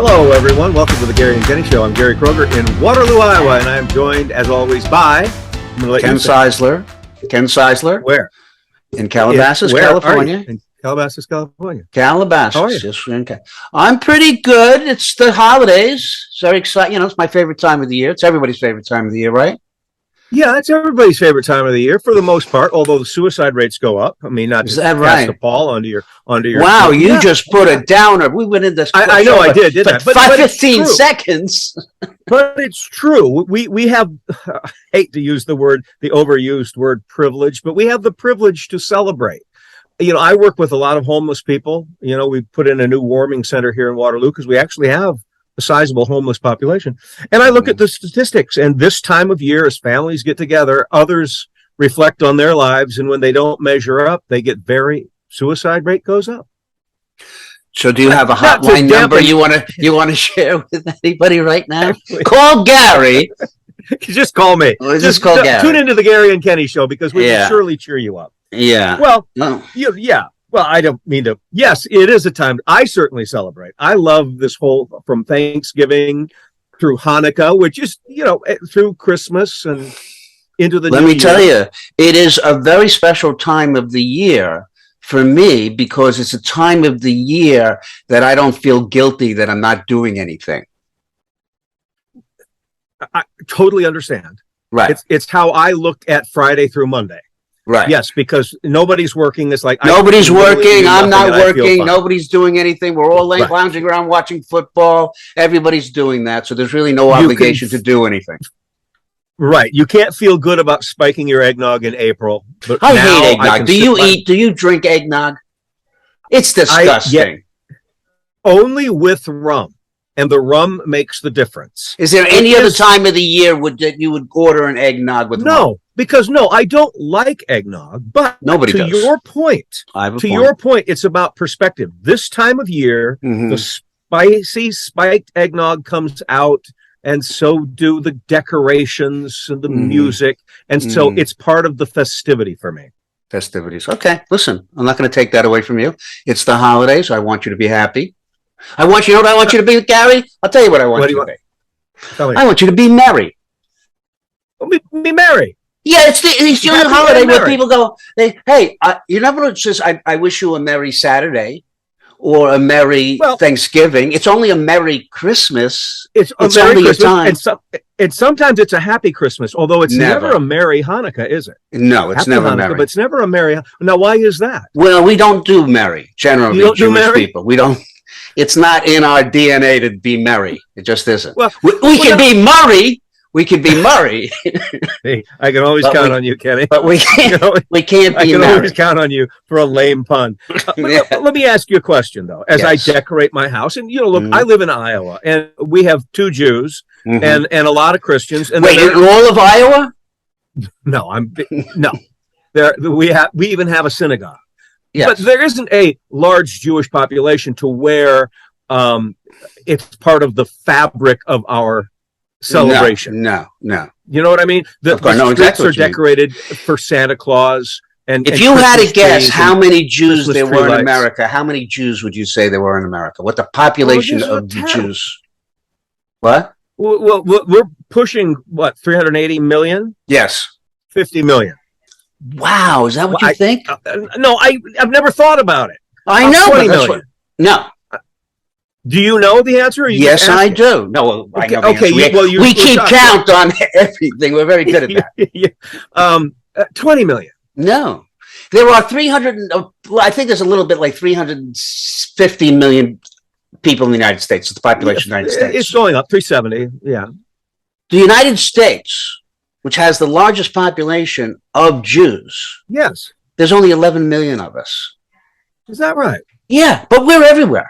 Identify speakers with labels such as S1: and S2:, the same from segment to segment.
S1: Hello, everyone. Welcome to the Gary and Kenny Show. I'm Gary Kroger in Waterloo, Iowa, and I am joined, as always, by
S2: Ken Seisler. Ken Seisler.
S1: Where?
S2: In Calabasas, California.
S1: In Calabasas, California.
S2: Calabasas.
S1: How are you?
S2: Just okay. I'm pretty good. It's the holidays. It's very exciting. You know, it's my favorite time of the year. It's everybody's favorite time of the year, right?
S1: Yeah, it's everybody's favorite time of the year for the most part, although the suicide rates go up. I mean, not to cast a pall onto your
S2: Wow, you just put a downer. We went in this.
S1: I know I did, didn't I?
S2: But 15 seconds.
S1: But it's true. We have, I hate to use the overused word privilege, but we have the privilege to celebrate. You know, I work with a lot of homeless people. You know, we put in a new warming center here in Waterloo because we actually have a sizable homeless population. And I look at the statistics, and this time of year, as families get together, others reflect on their lives. And when they don't measure up, they get suicide rate goes up. So do you have a hotline number you want to share with anybody right now? Call Gary. Just call me. Just call Gary. Tune into the Gary and Kenny Show because we will surely cheer you up. Yeah. Well, Well, I don't mean to. Yes, it is a time. I certainly celebrate. I love this whole from Thanksgiving through Hanukkah, which is, you know, through Christmas and into the new year. Let me tell you, it is a very special time of the year for me because it's a time of the year that I don't feel guilty that I'm not doing anything. I totally understand. Right. It's how I look at Friday through Monday. Right. Yes, because nobody's working. It's like nobody's working. I'm not working. Nobody's doing anything. We're all lounging around watching football. Everybody's doing that. So there's really no obligation to do anything. Right. You can't feel good about spiking your eggnog in April. But I hate eggnog. Do you drink eggnog? It's disgusting. Only with rum. And the rum makes the difference. Is there any other time of the year that you would order an eggnog with rum? No, because I don't like eggnog. But to your point, it's about perspective. This time of year, the spicy spiked eggnog comes out, and so do the decorations and the music. And so it's part of the festivity for me. Festivities. Okay, listen, I'm not going to take that away from you. It's the holidays. I want you to be happy. You know what I want you to be, Gary? I'll tell you what I want you to be. I want you to be merry. Be merry. Yeah, it's the only holiday where people go, you never says, I wish you a merry Saturday or a merry Thanksgiving. It's only a merry Christmas. It's only Christmas, a time. And sometimes it's a happy Christmas, although it's never a merry Hanukkah, is it? No, it's never Hanukkah, merry. But it's never a merry. Now, why is that? Well, we don't do merry, generally, Jewish people. We don't. It's not in our DNA to be merry. It just isn't. Well, we can be Murray. We can be Murray. Hey, I can always count on you, Kenny. But we can't be I can always count on you for a lame pun. Let me ask you a question, though. As I decorate my house, and, look, I live in Iowa, and we have 2 Jews and a lot of Christians. And wait, in all of Iowa? No, no. We even have a synagogue. Yes. But there isn't a large Jewish population to where it's part of the fabric of our celebration. No. You know what I mean? The streets are decorated for Santa Claus. And if you had to guess how many Jews there were in America, how many Jews would you say there were in America? What the population of the Jews? What? Well, we're pushing, 380 million? Yes. 50 million. Wow, is that what you think? No, I've never thought about it. I know. 20 million. No. Do you know the answer? Yes, I do. No, I know the answer. We keep count on everything. We're very good at that. 20 million. No. There are 300, I think there's a little bit like 350 million people in the United States. It's the population of the United States. It's going up, 370, yeah. The United States, which has the largest population of Jews. Yes. There's only 11 million of us. Is that right? Yeah, but we're everywhere.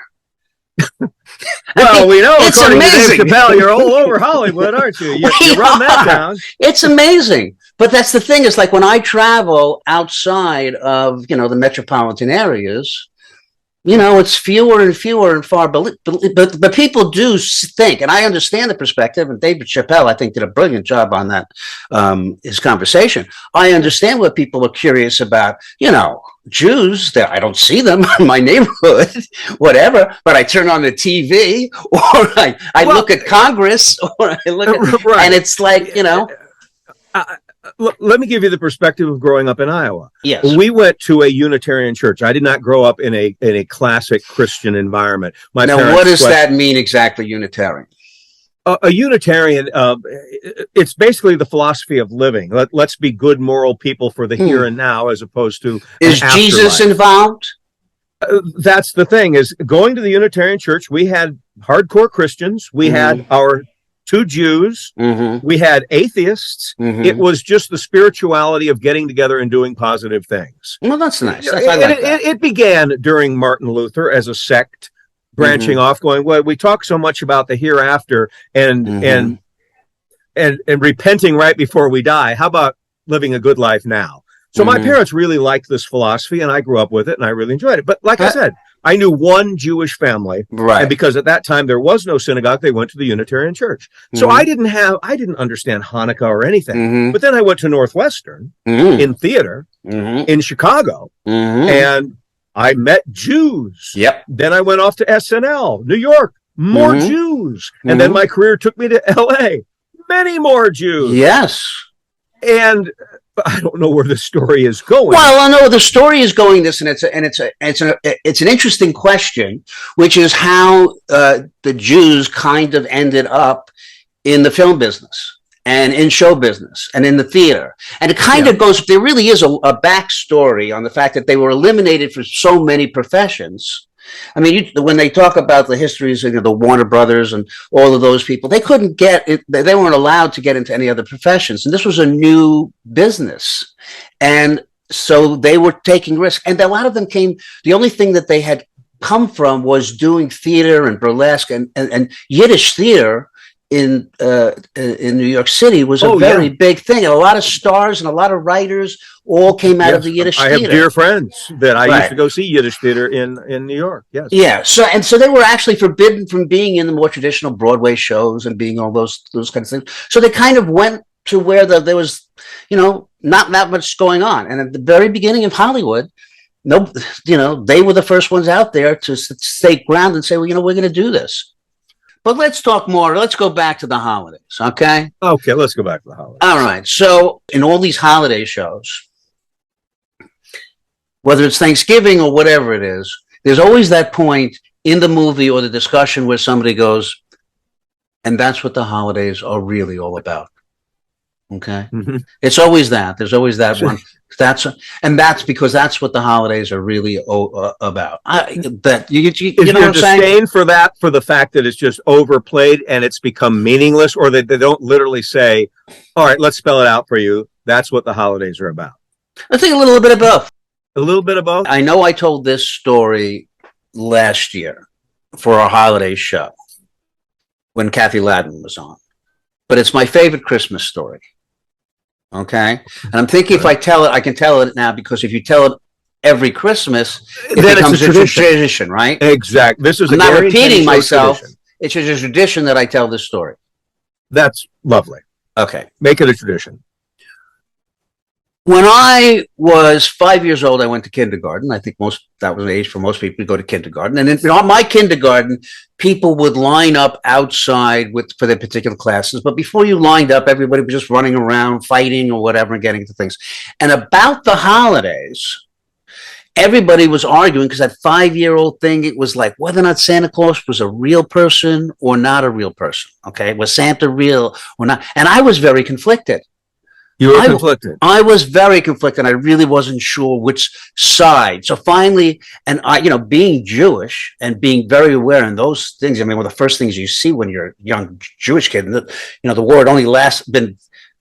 S1: Well, we know. It's amazing. To Dave Chappelle, you're all over Hollywood, aren't you? You run that down. It's amazing. But that's the thing. It's like when I travel outside of, the metropolitan areas,
S2: it's fewer and fewer and far, but people do think, and I understand the perspective, and David Chappelle, I think, did a brilliant job on that, his conversation. I understand what people are curious about, Jews, I don't see them in my neighborhood, whatever, but I turn on the TV, or I look at Congress, or I look at, right. And it's like,
S1: let me give you the perspective of growing up in Iowa.
S2: Yes.
S1: We went to a Unitarian church. I did not grow up in a classic Christian environment.
S2: Now, what does that mean exactly, Unitarian?
S1: A Unitarian, it's basically the philosophy of living. Let's be good, moral people for the here and now, as opposed to
S2: Is Jesus involved?
S1: That's the thing, is going to the Unitarian church, we had hardcore Christians. We had our 2 Jews. We had atheists. It was just the spirituality of getting together and doing positive things.
S2: Well, that's nice.
S1: It began during Martin Luther as a sect, branching off, going, well, we talk so much about the hereafter and repenting right before we die. How about living a good life now? So my parents really liked this philosophy, and I grew up with it, and I really enjoyed it. But like I said, I knew one Jewish family,
S2: right?
S1: And because at that time there was no synagogue, they went to the Unitarian church. So I didn't understand Hanukkah or anything. But then I went to Northwestern in theater in Chicago, and I met Jews.
S2: Yep.
S1: Then I went off to SNL, New York, more Jews, and then my career took me to LA, many more Jews.
S2: Yes.
S1: And I don't know where the story is going.
S2: Well, I know the story is going this, and it's an interesting question, which is how the Jews kind of ended up in the film business and in show business and in the theater, and it kind of goes. There really is a backstory on the fact that they were eliminated from so many professions. I mean, when they talk about the histories of the Warner Brothers and all of those people, they couldn't get it. They weren't allowed to get into any other professions. And this was a new business. And so they were taking risks. And a lot of them the only thing that they had come from was doing theater and burlesque and Yiddish theater in New York City was a very big thing. And a lot of stars and a lot of writers all came out of the Yiddish theater.
S1: I have dear friends that I used to go see Yiddish theater in New York. Yes.
S2: Yeah. So they were actually forbidden from being in the more traditional Broadway shows and being all those kinds of things. So they kind of went to where there was, not that much going on. And at the very beginning of Hollywood, they were the first ones out there to stake ground and say, well, we're going to do this. But let's talk more. Let's go back to the holidays, okay?
S1: Okay, let's go back to the holidays.
S2: All right. So in all these holiday shows, whether it's Thanksgiving or whatever it is, there's always that point in the movie or the discussion where somebody goes, and that's what the holidays are really all about. Okay? It's always that. There's always that one. That's because that's what the holidays are really about. You know what I'm saying?
S1: Disdain for that, for the fact that it's just overplayed and it's become meaningless, or they don't literally say, all right, let's spell it out for you. That's what the holidays are about.
S2: I think a little bit of both.
S1: A little bit of both?
S2: I know I told this story last year for our holiday show when Kathy Ladin was on, but it's my favorite Christmas story. Okay. And I'm thinking if I tell it, I can tell it now, because if you tell it every Christmas, it becomes a tradition, right?
S1: Exactly.
S2: I'm not repeating myself. Tradition. It's just a tradition that I tell this story.
S1: That's lovely.
S2: Okay.
S1: Make it a tradition.
S2: When I was 5 years old, I went to kindergarten. I think that was the age for most people to go to kindergarten. And in my kindergarten, people would line up outside for their particular classes. But before you lined up, everybody was just running around, fighting or whatever, and getting into things. And about the holidays, everybody was arguing, because that 5-year-old thing, it was like whether or not Santa Claus was a real person or not a real person. Okay. Was Santa real or not? And I was very conflicted.
S1: You were conflicted.
S2: I was very conflicted. I really wasn't sure which side. So finally, and I, being Jewish and being very aware in those things, I mean, one of the first things you see when you're a young Jewish kid, the war had only been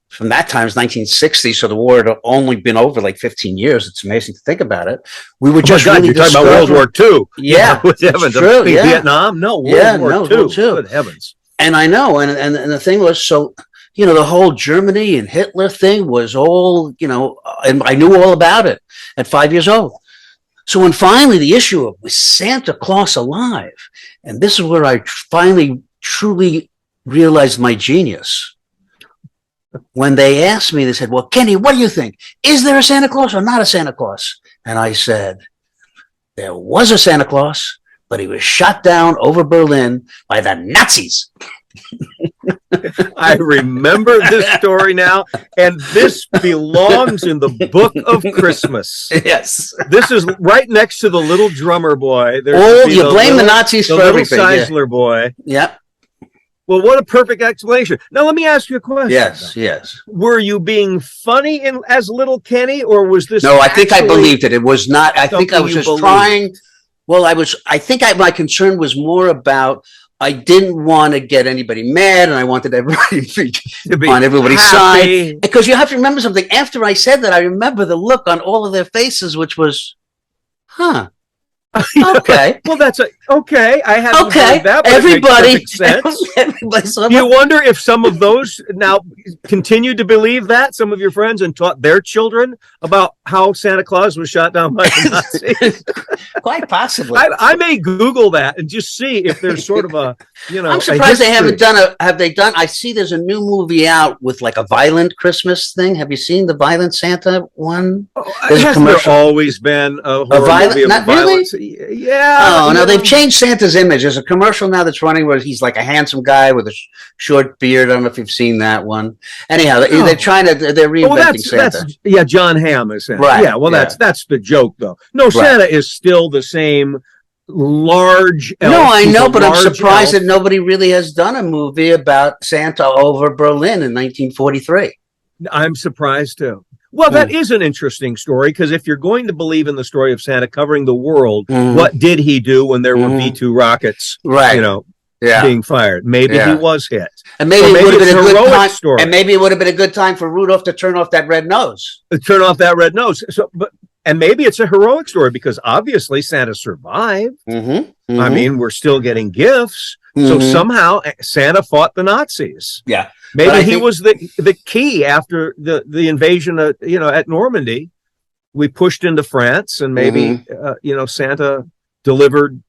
S2: from that time, is 1960. So the war had only been over like 15 years. It's amazing to think about it. We were just
S1: you're talking about World War II.
S2: Yeah.
S1: With heavens.
S2: True, yeah.
S1: Vietnam? No, World War II. Good heavens.
S2: And I know. And the thing was, so, the whole Germany and Hitler thing was all, and I knew all about it at 5 years old. So when finally the issue of was Santa Claus alive, and this is where I finally truly realized my genius. When they asked me, they said, well, Kenny, what do you think? Is there a Santa Claus or not a Santa Claus? And I said, there was a Santa Claus, but he was shot down over Berlin by the Nazis.
S1: I remember this story now, and this belongs in the book of Christmas.
S2: Yes.
S1: This is right next to the little drummer boy.
S2: You blame the Nazis for everything.
S1: The little Seisler boy.
S2: Yep.
S1: Well, what a perfect explanation. Now, let me ask you a question.
S2: Yes.
S1: Were you being funny as little Kenny, or was this?
S2: No, I think I believed it. It was not. I think I was just trying. Well, I think my concern was more about, I didn't want to get anybody mad, and I wanted everybody to be on everybody's side. Because you have to remember something. After I said that, I remember the look on all of their faces, which was, huh. Okay.
S1: Well, okay. I haven't heard that, but
S2: everybody.
S1: It makes perfect sense. You wonder if some of those now continued to believe that, some of your friends, and taught their children about how Santa Claus was shot down by the Nazis.
S2: Quite possibly.
S1: I may Google that and just see if there's sort of a,
S2: I'm surprised they haven't done have they done? I see there's a new movie out with like a violent Christmas thing. Have you seen the Violent Santa one?
S1: Has there always been a horror movie of
S2: not
S1: violence?
S2: Really?
S1: Yeah.
S2: Oh, no, they've changed Santa's image. There's a commercial now that's running where he's like a handsome guy with a short beard. I don't know if you've seen that one. Anyhow, they're reinventing Santa.
S1: John Hamm is Santa.
S2: Right.
S1: Yeah, well, that's the joke, though. No, Santa is still the same large elf.
S2: No, I know, but I'm surprised that nobody really has done a movie about Santa over Berlin in 1943.
S1: I'm surprised, too. Well, that is an interesting story, because if you're going to believe in the story of Santa covering the world, what did he do when there were V2 rockets, being fired? Maybe he was hit.
S2: And maybe it would have been a good time. Story. And maybe it would have been a good time for Rudolph to turn off that red nose.
S1: And maybe it's a heroic story, because obviously Santa survived. I mean, we're still getting gifts. So somehow Santa fought the Nazis.
S2: Yeah.
S1: Maybe he was the key after the invasion of, at Normandy. We pushed into France, and maybe, Santa delivered.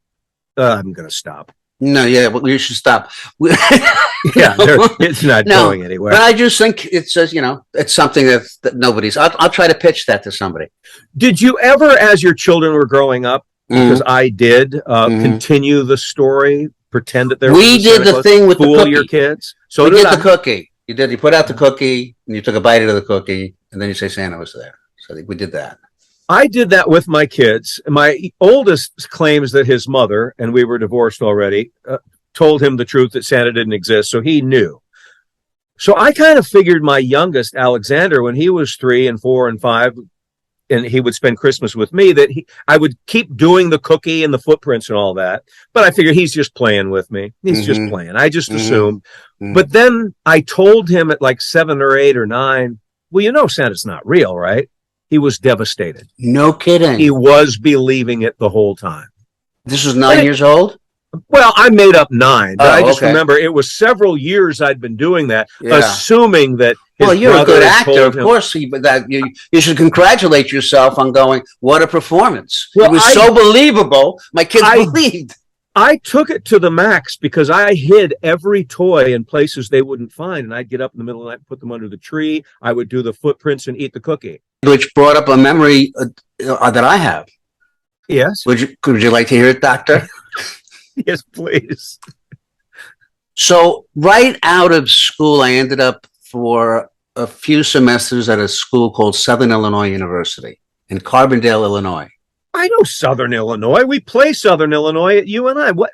S1: I'm going to stop.
S2: No, yeah, well, you should stop.
S1: It's not going anywhere.
S2: But I just think it's it's something that nobody's. I'll try to pitch that to somebody.
S1: Did you ever, as your children were growing up, because I did, continue the story? Pretend that
S2: we did the thing with the cookie.
S1: Your kids.
S2: So we did the cookie. You put out the cookie, and you took a bite of the cookie, and then you say Santa was there. So we did that.
S1: I did that with my kids. My oldest claims that his mother, and we were divorced already, told him the truth that Santa didn't exist, so he knew. So I kind of figured my youngest, Alexander, when he was 3 and 4 and 5, and he would spend Christmas with me, that I would keep doing the cookie and the footprints and all that. But I figured he's just playing with me. He's just playing. I just assumed. But then I told him at like 7 or 8 or 9, well, Santa's not real, right? He was devastated.
S2: No kidding.
S1: He was believing it the whole time.
S2: This was 9 years old?
S1: Well, I made up 9, but I just remember it was several years I'd been doing that, assuming that.
S2: Well, you're a good actor, of course. You should congratulate yourself on going. What a performance! Well, it was so believable. My kids believed.
S1: I took it to the max, because I hid every toy in places they wouldn't find, and I'd get up in the middle of the night and put them under the tree. I would do the footprints and eat the cookie.
S2: Which brought up a memory that I have.
S1: Yes.
S2: Would you like to hear it, Doctor?
S1: Yes, please.
S2: So right out of school, I ended up for a few semesters at a school called Southern Illinois University in Carbondale, Illinois.
S1: I know Southern Illinois. We play Southern Illinois at UNI. What?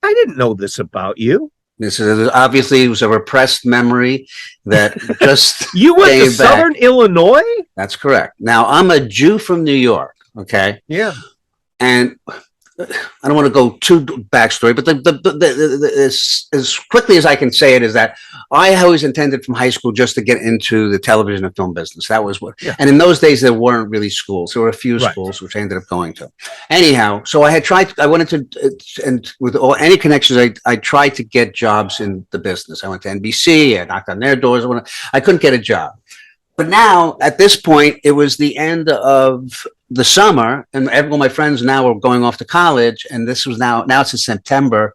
S1: I didn't know this about you.
S2: This is obviously, it was a repressed memory that just
S1: You went to Southern Illinois?
S2: That's correct. Now, I'm a Jew from New York, okay?
S1: Yeah.
S2: And I don't want to go too backstory, but as quickly as I can say it is that I always intended from high school just to get into the television and film business. That was what, and in those days there weren't really schools. There were a few schools which I ended up going to. Anyhow, so I went into, and with any connections, I tried to get jobs in the business. I went to NBC, I knocked on their doors. I couldn't get a job. But now, at this point, it was the end of the summer, and all my friends now are going off to college, and this was now it's in September,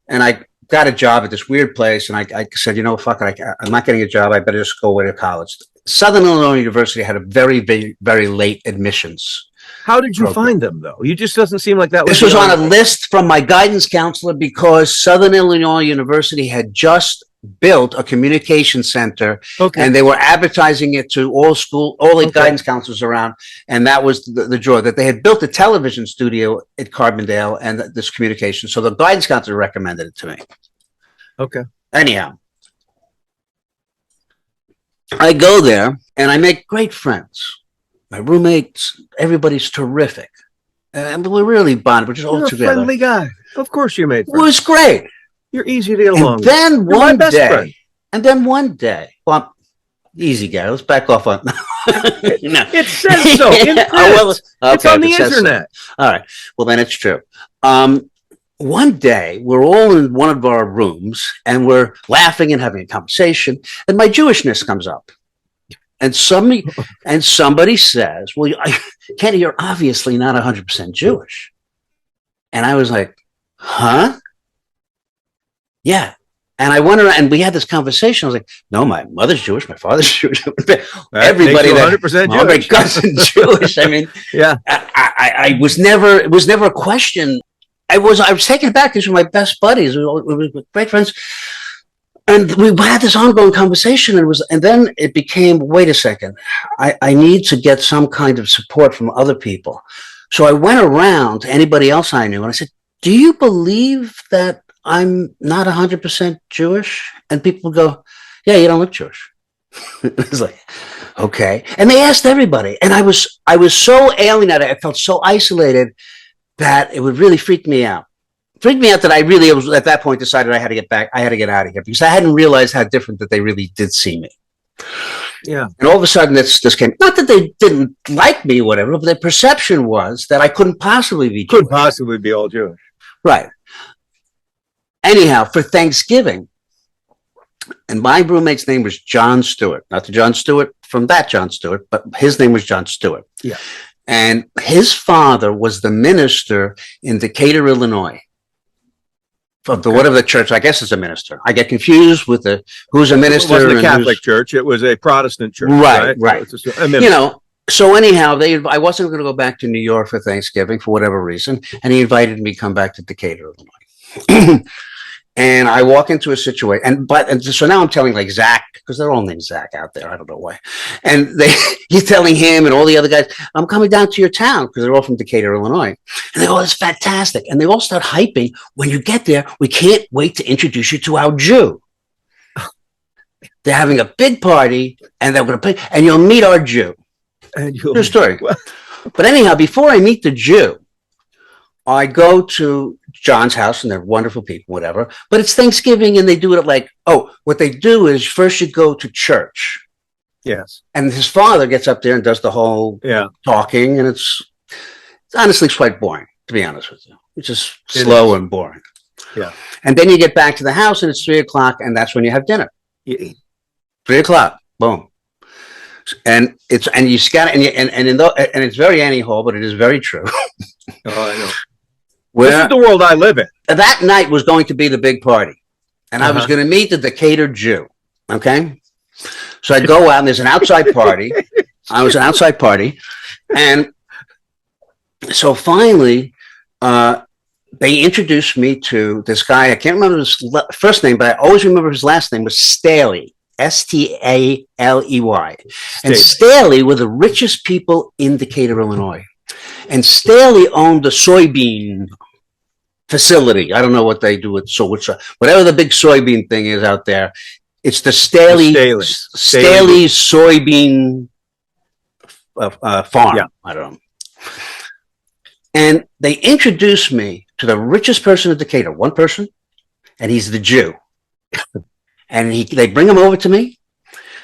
S2: and I got a job at this weird place, and I said, you know, fuck it, I'm not getting a job. I better just go away to college. Southern Illinois University had a very, very, very late admissions.
S1: How did you find them, though? You just doesn't seem like that.
S2: This was on a list from my guidance counselor because Southern Illinois University had just built a communication center, and they were advertising it to all the guidance counselors around, and that was the draw, that they had built a television studio at Carbondale and this communication. So the guidance counselor recommended it to me. Okay. Anyhow, I go there and I make great friends. My roommates, everybody's terrific. And we're really bonded. We're just all together. You're a
S1: friendly guy. Of course you made friends.
S2: It was great.
S1: You're easy to get along with.
S2: Then one day, well, easy guy, let's back off on.
S1: No. It says so. In print. It's on the internet.
S2: So. All right. Well, then it's true. One day, we're all in one of our rooms and we're laughing and having a conversation, and my Jewishness comes up. And somebody says, well, Kenny, you're obviously not 100% Jewish. And I was like, huh? Yeah. And I went around and we had this conversation. I was like, no, my mother's Jewish, my father's Jewish. Everybody 100% Jewish. My cousin Jewish. I mean, yeah. It was never a question. I was taken aback. These were my best buddies. We were great friends. And we had this ongoing conversation, and then it became, wait a second, I need to get some kind of support from other people. So I went around to anybody else I knew and I said, do you believe that I'm not 100% Jewish? And people go, yeah, you don't look Jewish. It was like, okay. And they asked everybody. And I was so alienated. I felt so isolated that it would really freak me out. Freaked me out that I really was at that point decided I had to get back. I had to get out of here because I hadn't realized how different that they really did see me. Yeah. And all of a sudden this came, not that they didn't like me or whatever, but their perception was that I couldn't possibly be Jewish.
S1: Couldn't possibly be all Jewish.
S2: Right. Anyhow, for Thanksgiving, and my roommate's name was John Stewart, not the John Stewart from that John Stewart, but his name was John Stewart. Yeah. And his father was the minister in Decatur, Illinois. Of whatever the church, I guess, is a minister. I get confused with who's a minister.
S1: It wasn't a Catholic church; it was a Protestant church.
S2: Right. So anyhow, I wasn't going to go back to New York for Thanksgiving for whatever reason, and he invited me to come back to Decatur, Illinois. And I walk into a situation, so now I'm telling like Zach, because they're all named Zach out there. I don't know why. And he's telling him and all the other guys, I'm coming down to your town, because they're all from Decatur, Illinois. And they go, oh, it's fantastic. And they all start hyping. When you get there, we can't wait to introduce you to our Jew. They're having a big party, and they're going to play, and you'll meet our Jew. True story. But anyhow, before I meet the Jew, I go to John's house, and they're wonderful people, whatever. But it's Thanksgiving, and they do it like, what they do is first you go to church.
S1: Yes.
S2: And his father gets up there and does the whole talking, and it's honestly quite boring, to be honest with you. It's just slow and boring. Yeah. And then you get back to the house, and it's 3:00, and that's when you have dinner. You eat. 3:00, boom. And it's very Annie Hall, but it is very true.
S1: Oh, I know. This is the world I live in.
S2: That night was going to be the big party, and I was going to meet the Decatur Jew. Okay, so I go out, and there's an outside party. I was an outside party, and so finally, they introduced me to this guy. I can't remember his first name, but I always remember his last name was Staley. Staley. And Staley were the richest people in Decatur, Illinois. And Staley owned the soybean facility. I don't know what they do with whatever the big soybean thing is out there. It's the Staley soybean farm. Yeah. I don't know. And they introduced me to the richest person in Decatur, one person, and he's the Jew. And they bring him over to me,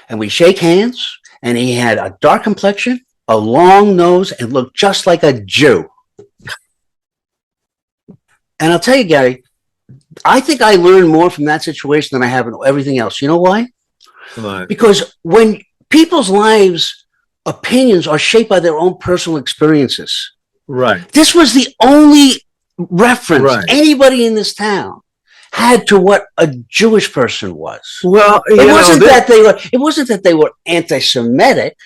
S2: and we shake hands, and he had a dark complexion, a long nose, and looked just like a Jew. And I'll tell you, Gary, I think I learned more from that situation than I have in everything else. You know why? Because when people's lives opinions are shaped by their own personal experiences.
S1: Right.
S2: This was the only reference anybody in this town had to what a Jewish person was.
S1: Well,
S2: it wasn't that they were anti-Semitic.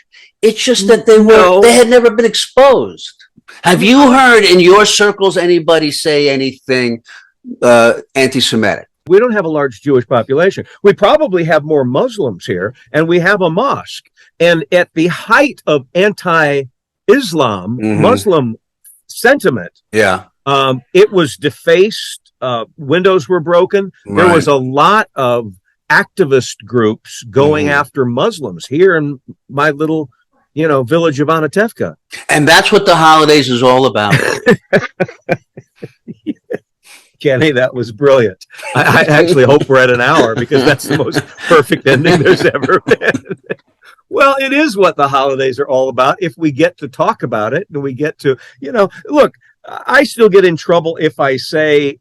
S2: It's just that they had never been exposed. Have you heard in your circles anybody say anything anti-Semitic?
S1: We don't have a large Jewish population. We probably have more Muslims here, and we have a mosque. And at the height of anti-Islam, Muslim sentiment, it was defaced. Windows were broken. There was a lot of activist groups going after Muslims here in my little, village of Anatevka.
S2: And that's what the holidays is all about.
S1: Kenny, that was brilliant. I actually hope we're at an hour because that's the most perfect ending there's ever been. Well, it is what the holidays are all about. If we get to talk about it and we get to, look, I still get in trouble if I say,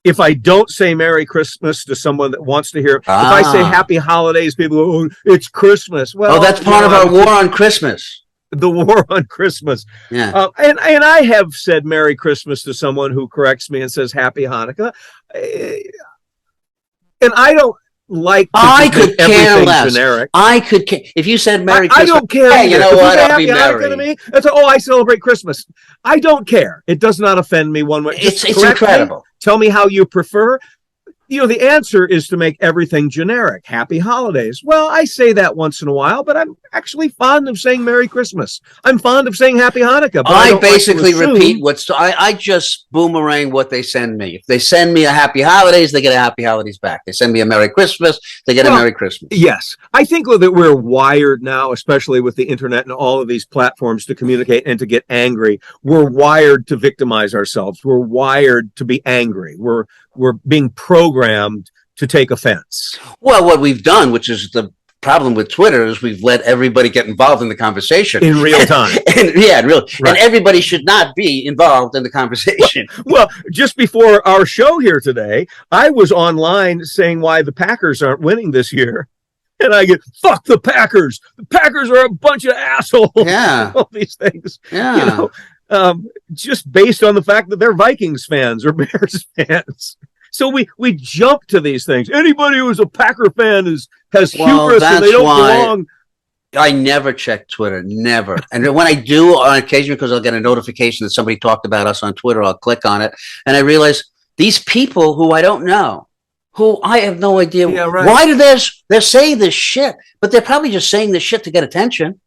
S1: if I don't say Merry Christmas to someone that wants to hear, if I say Happy Holidays, people go, oh, it's Christmas. Well,
S2: that's part of our war on Christmas.
S1: The war on Christmas.
S2: Yeah.
S1: And I have said Merry Christmas to someone who corrects me and says Happy Hanukkah. And I don't like to
S2: I could care less.
S1: Generic.
S2: I could care. If you said Merry Christmas.
S1: I don't care.
S2: Hey, you know what? I'll be
S1: merry. To me, that's I celebrate Christmas. I don't care. It does not offend me one way.
S2: It's incredible.
S1: Me, tell me how you prefer. The answer is to make everything generic. Happy holidays. Well, I say that once in a while, but I'm actually fond of saying Merry Christmas. I'm fond of saying Happy Hanukkah. But
S2: I basically repeat I just boomerang what they send me. If they send me a Happy Holidays, they get a Happy Holidays back. They send me a Merry Christmas, they get a Merry Christmas.
S1: Yes. I think that we're wired now, especially with the internet and all of these platforms to communicate and to get angry. We're wired to victimize ourselves. We're wired to be angry. We're being programmed to take offense.
S2: Well, what we've done, which is the problem with Twitter, is we've let everybody get involved in the conversation
S1: in real time.
S2: And everybody should not be involved in the conversation.
S1: Well, just before our show here today, I was online saying why the Packers aren't winning this year. And I get, fuck the Packers. The Packers are a bunch of assholes.
S2: Yeah.
S1: All these things.
S2: Yeah.
S1: Just based on the fact that they're Vikings fans or Bears fans. So we jump to these things. Anybody who's a Packer fan has hubris and they don't belong.
S2: I never check Twitter, never. And when I do on occasion, because I'll get a notification that somebody talked about us on Twitter, I'll click on it. And I realize these people who I don't know, who I have no idea.
S1: Yeah, right.
S2: Why do they're saying this shit? But they're probably just saying this shit to get attention.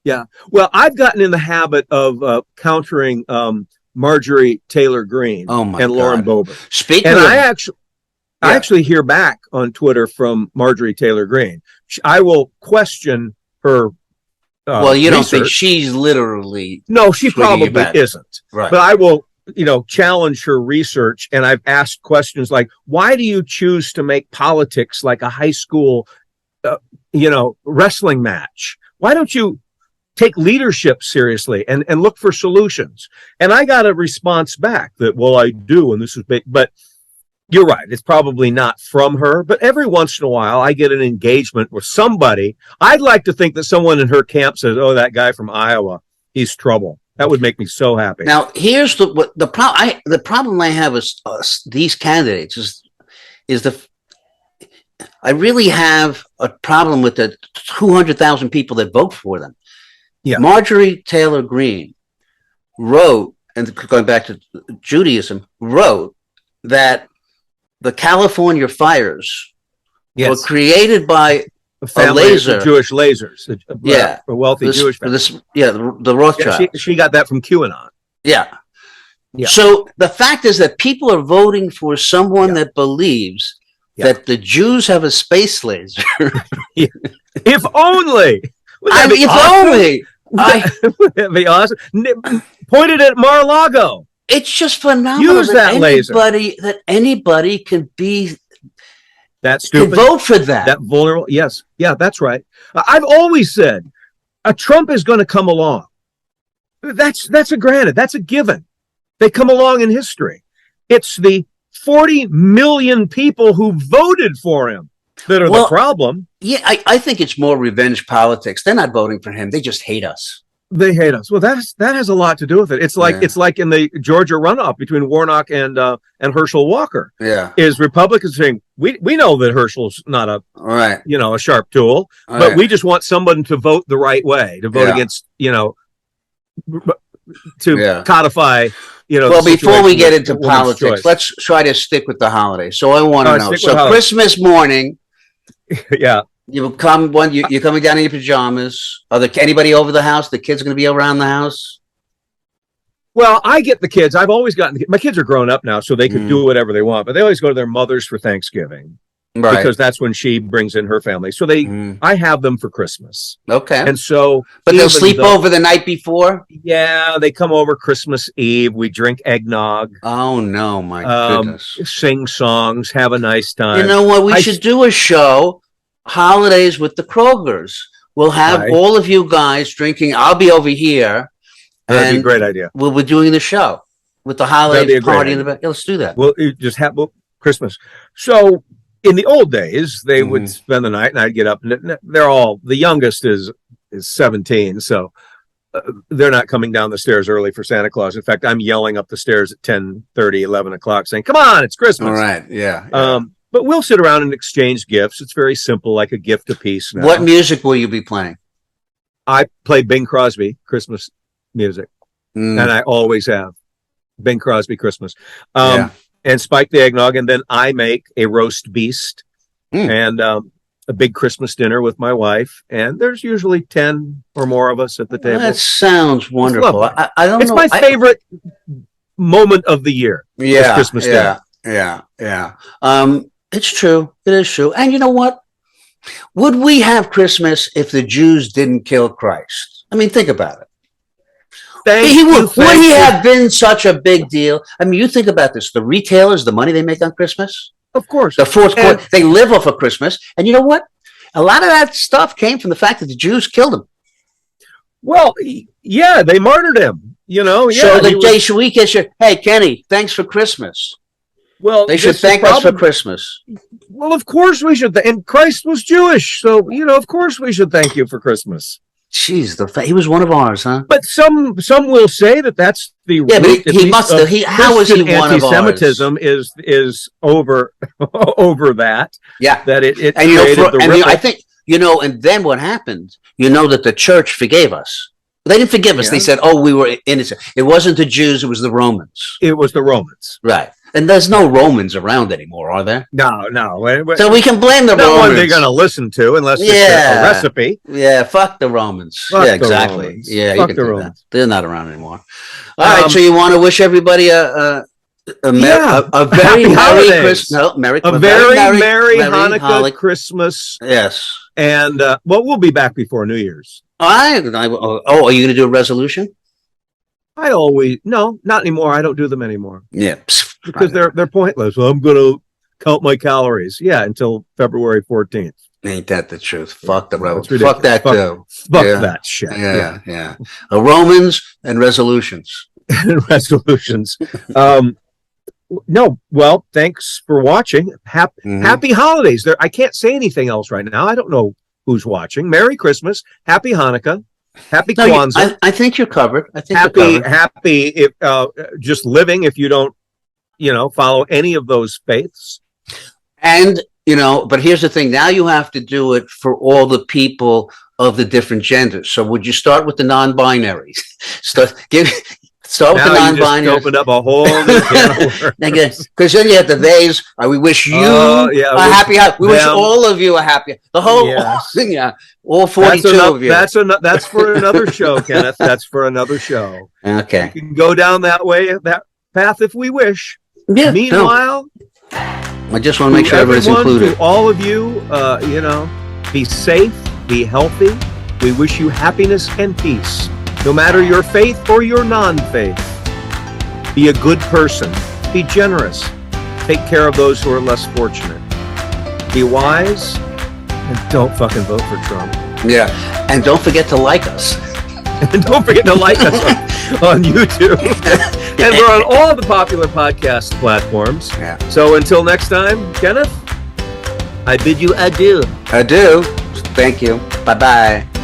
S1: Yeah. Well, I've gotten in the habit of countering Marjorie Taylor Greene and Lauren Boebert.
S2: Speaking
S1: and
S2: of,
S1: I actually hear back on Twitter from Marjorie Taylor Greene. I will question her.
S2: Well, you don't think she's literally?
S1: No, she probably isn't.
S2: Right.
S1: But I will, challenge her research. And I've asked questions like, why do you choose to make politics like a high school, wrestling match? Why don't you take leadership seriously and look for solutions? And I got a response back that, well, I do. And this is big, but you're right. It's probably not from her, but every once in a while I get an engagement with somebody. I'd like to think that someone in her camp says, oh, that guy from Iowa, he's trouble. That would make me so happy.
S2: Now, here's the problem I have is these candidates I really have a problem with the 200,000 people that vote for them.
S1: Yeah.
S2: Marjorie Taylor Greene wrote, and going back to Judaism, wrote that the California fires were created by a laser.
S1: Jewish lasers. A wealthy Jewish family.
S2: The Rothschild.
S1: Yeah, she got that from QAnon.
S2: Yeah. So the fact is that people are voting for someone that believes that the Jews have a space laser.
S1: If only.
S2: If only.
S1: That'd be awesome. Pointed at Mar-a-Lago.
S2: It's just phenomenal.
S1: Use that laser.
S2: That anybody can be
S1: that stupid.
S2: Can vote for that.
S1: That vulnerable. Yes. Yeah, that's right. I've always said a Trump is going to come along. That's a granted. That's a given. They come along in history. It's the 40 million people who voted for him that are the problem.
S2: Yeah, I think it's more revenge politics. They're not voting for him. They just hate us.
S1: They hate us. Well, that has a lot to do with it. It's like in the Georgia runoff between Warnock and Herschel Walker.
S2: Yeah,
S1: is Republicans saying we know that Herschel's not a a sharp tool, but we just want someone to vote the right way, to vote against to codify. Well,
S2: before we get into politics, let's try to stick with the holiday. So I want to know. So Christmas morning, you come you're coming down in your pajamas. Are there anybody over the house? The kids going to be around the house?
S1: Well, I get the kids. I've always gotten my kids are grown up now, so they can do whatever they want. But they always go to their mother's for Thanksgiving, because that's when she brings in her family. So I have them for Christmas.
S2: Okay,
S1: and so
S2: but they'll sleep over the night before.
S1: Yeah, they come over Christmas Eve. We drink eggnog.
S2: Oh no, my goodness!
S1: Sing songs, have a nice time.
S2: You know what? We should do a show. Holidays with the Krogers. We'll have all of you guys drinking. I'll be over here.
S1: That'd be a great idea.
S2: We're doing the show with the holiday party in the back. Let's do that.
S1: Well, just have Christmas. So in the old days, they would spend the night, and I'd get up. And they're all, the youngest is 17, so they're not coming down the stairs early for Santa Claus. In fact, I'm yelling up the stairs at 10:30, 11 o'clock, saying, "Come on, it's Christmas!"
S2: All right, yeah.
S1: But we'll sit around and exchange gifts. It's very simple, like a gift apiece. Now.
S2: What music will you be playing?
S1: I play Bing Crosby Christmas music, and I always have. Bing Crosby Christmas. And spike the eggnog, and then I make a roast beast and a big Christmas dinner with my wife, and there's usually 10 or more of us at the table.
S2: That sounds wonderful. I don't know.
S1: It's my favorite moment of the year.
S2: Yeah,
S1: Christmas dinner.
S2: Yeah. It's true. It is true. And you know what? Would we have Christmas if the Jews didn't kill Christ? I mean, think about it. Would he have been such a big deal? I mean, you think about this. The retailers, the money they make on Christmas.
S1: Of course.
S2: The fourth quarter, they live off of Christmas. And you know what? A lot of that stuff came from the fact that the Jews killed him.
S1: Well, yeah, they martyred him,
S2: So we get your, hey, Kenny, thanks for Christmas. Well, they should thank us for Christmas.
S1: Well, of course we should. And Christ was Jewish. So, of course we should thank you for Christmas.
S2: Jeez, he was one of ours, huh?
S1: But some will say that's the
S2: root. But he must have. How was he one of ours?
S1: Anti-Semitism is over that.
S2: Yeah,
S1: that it
S2: and
S1: created the ripple.
S2: I think and then what happened? That the church forgave us. They didn't forgive us. Yeah. They said, "Oh, we were innocent." It wasn't the Jews; it was the Romans.
S1: It was the Romans,
S2: right? And there's no Romans around anymore, are there?
S1: No.
S2: So we can blame the Romans.
S1: No one they're going to listen to unless it's a recipe.
S2: Yeah, fuck the Romans. Exactly.
S1: Romans.
S2: Yeah,
S1: fuck the Romans.
S2: That. They're not around anymore. All right, so you want to wish everybody a very merry Christmas. No,
S1: a very merry Hanukkah, Christmas.
S2: Yes.
S1: And we'll be back before New Year's.
S2: Are you going to do a resolution?
S1: No, not anymore. I don't do them anymore.
S2: Yeah.
S1: Because they're pointless. Well, I'm going to count my calories. Yeah, until February 14th.
S2: Ain't that the truth? Fuck the Romans. Fuck that too.
S1: Fuck that shit.
S2: Yeah. Romans and resolutions.
S1: Resolutions. No, well, thanks for watching. Happy holidays. I can't say anything else right now. I don't know who's watching. Merry Christmas. Happy Hanukkah. Happy Kwanzaa.
S2: I think you're covered. I think
S1: happy if just living if you don't follow any of those faiths.
S2: And but here's the thing, now you have to do it for all the people of the different genders. So would you start with the non-binaries? Start with the non-binary.
S1: Opened up a whole new can of worms.
S2: Because then you have the theys. We wish you a happy. We wish all of you a happy. The whole thing. All 42 of you.
S1: That's for another show, Kenneth. That's for another show.
S2: Okay.
S1: We can go down that path if we wish.
S2: Yeah.
S1: Meanwhile,
S2: I just want to make sure everybody's included.
S1: To all of you, be safe, be healthy. We wish you happiness and peace. No matter your faith or your non-faith, be a good person. Be generous. Take care of those who are less fortunate. Be wise, and don't fucking vote for Trump.
S2: Yeah, and don't forget to like us.
S1: And don't forget to like us on YouTube. And we're on all the popular podcast platforms.
S2: Yeah.
S1: So until next time, Kenneth? I bid you adieu.
S2: Adieu. Thank you. Bye-bye.